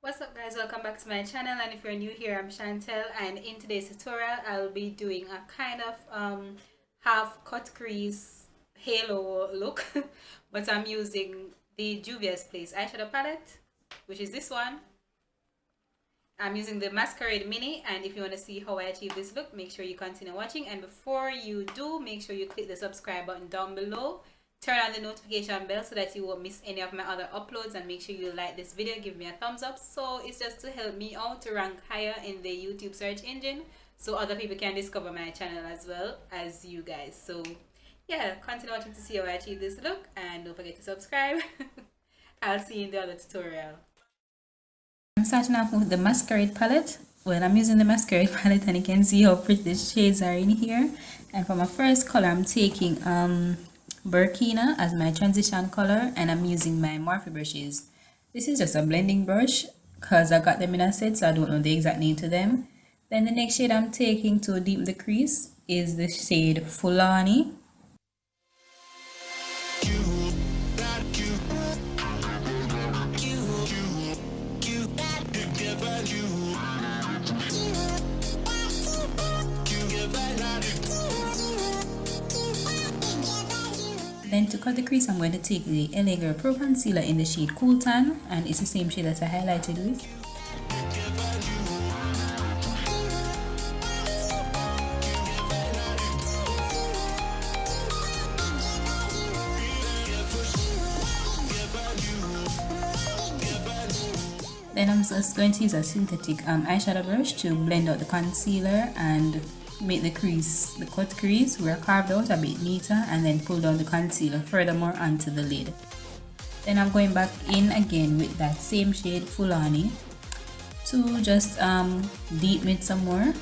What's up guys, welcome back to my channel, and if you're new here, I'm Chantel, and in today's tutorial I'll be doing a kind of half cut crease halo look but I'm using the Juvia's Place eyeshadow palette, which is this one. I'm using the Masquerade mini, and if you want to see how I achieve this look, make sure you continue watching. And before you do, make sure you click the subscribe button down below, turn on the notification bell so that you won't miss any of my other uploads, and make sure you like this video, give me a thumbs up. So it's just to help me out to rank higher in the YouTube search engine so other people can discover my channel as well as you guys. So yeah, continue watching to see how I achieve this look, and don't forget to subscribe. I'll see you in the other tutorial. I'm starting off with the Masquerade palette. Well, I'm using the Masquerade palette, and you can see how pretty the shades are in here. And for my first color, I'm taking Burkina as my transition color, and I'm using my Morphe brushes. This is just a blending brush because I got them in a set, so I don't know the exact name to them. Then the next shade I'm taking to deepen the crease is the shade Fulani. Then to cut the crease, I'm going to take the LA Girl Pro Concealer in the shade Cool Tan, and it's the same shade that I highlighted with. Then I'm just going to use a synthetic eyeshadow brush to blend out the concealer and make the crease, the cut crease where I carved out a bit neater, and then pull down the concealer furthermore onto the lid. Then I'm going back in again with that same shade Fulani to just deepen it some more.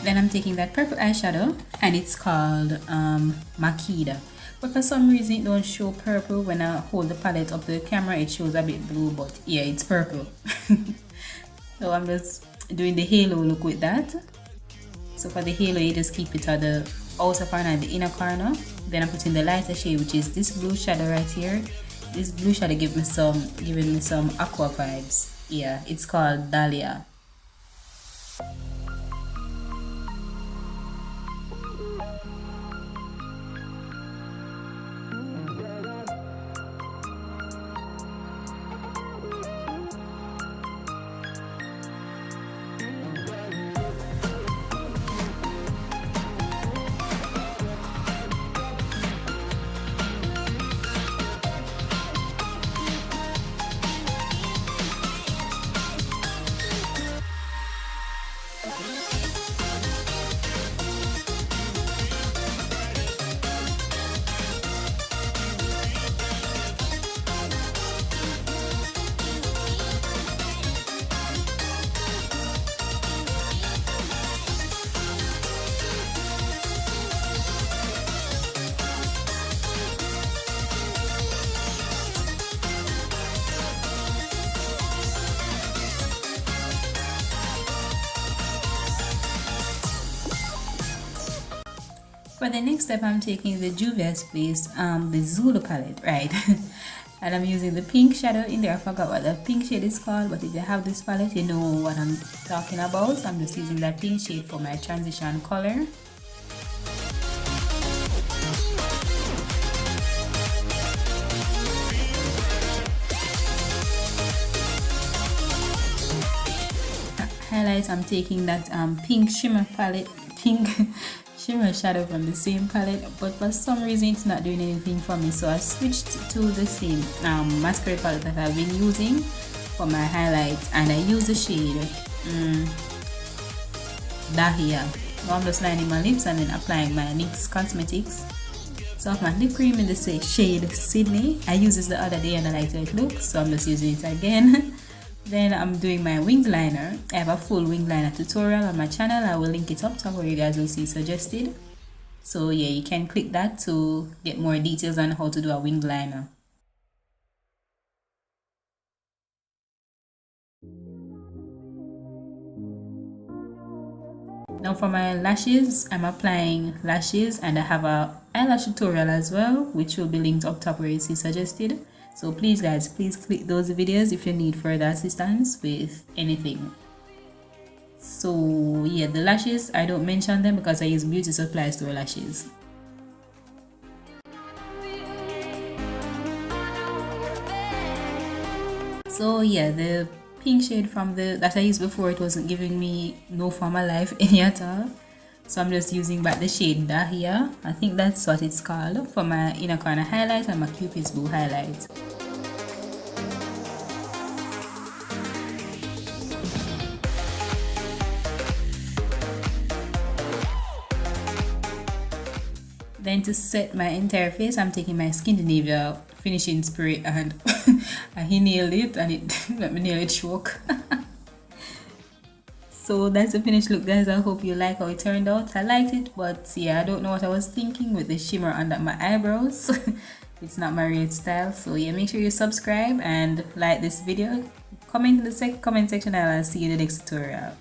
Then I'm taking that purple eyeshadow, and it's called Makida. But for some reason it don't show purple when I hold the palette up to the camera. It shows a bit blue, but yeah, it's purple. So I'm just doing the halo look with that. So for the halo, you just keep it at the outer corner and the inner corner. Then I'm putting the lighter shade, which is this blue shadow right here. This blue shadow giving me some aqua vibes. Yeah, it's called Dahlia. For the next step, I'm taking the Juvia's Place, the Zulu palette, right? And I'm using the pink shadow in there. I forgot what the pink shade is called, but if you have this palette, you know what I'm talking about. So I'm just using that pink shade for my transition color. Highlights, I'm taking that pink shimmer palette, pink shimmer shadow from the same palette, but for some reason it's not doing anything for me, so I switched to the same Masquerade palette that I've been using for my highlights, and I use the shade Dahlia. Now I'm just lining my lips and then applying my NYX Cosmetics Soft Matte Lip Cream in the shade Sydney. I used this the other day and I liked how it looks, so I'm just using it again. Then I'm doing my winged liner. I have a full winged liner tutorial on my channel. I will link it up top where you guys will see suggested. So yeah, you can click that to get more details on how to do a winged liner. Now for my lashes, I'm applying lashes and I have a eyelash tutorial as well, which will be linked up top where you see suggested. So please guys, please click those videos if you need further assistance with anything. So yeah, the lashes, I don't mention them because I use beauty supply store lashes. So yeah, the pink shade from that I used before, it wasn't giving me no formal life any at all. So I'm just using back the shade Dahlia. I think that's what it's called, for my inner corner highlight and my Cupid's bow highlight. Then to set my entire face, I'm taking my Scandinavia finishing spray and I inhaled it and it let me nearly choke. So that's the finished look guys. I hope you like how it turned out. I liked it, but yeah, I don't know what I was thinking with the shimmer under my eyebrows. It's not my real style. So yeah, make sure you subscribe and like this video. Comment in the comment section and I'll see you in the next tutorial.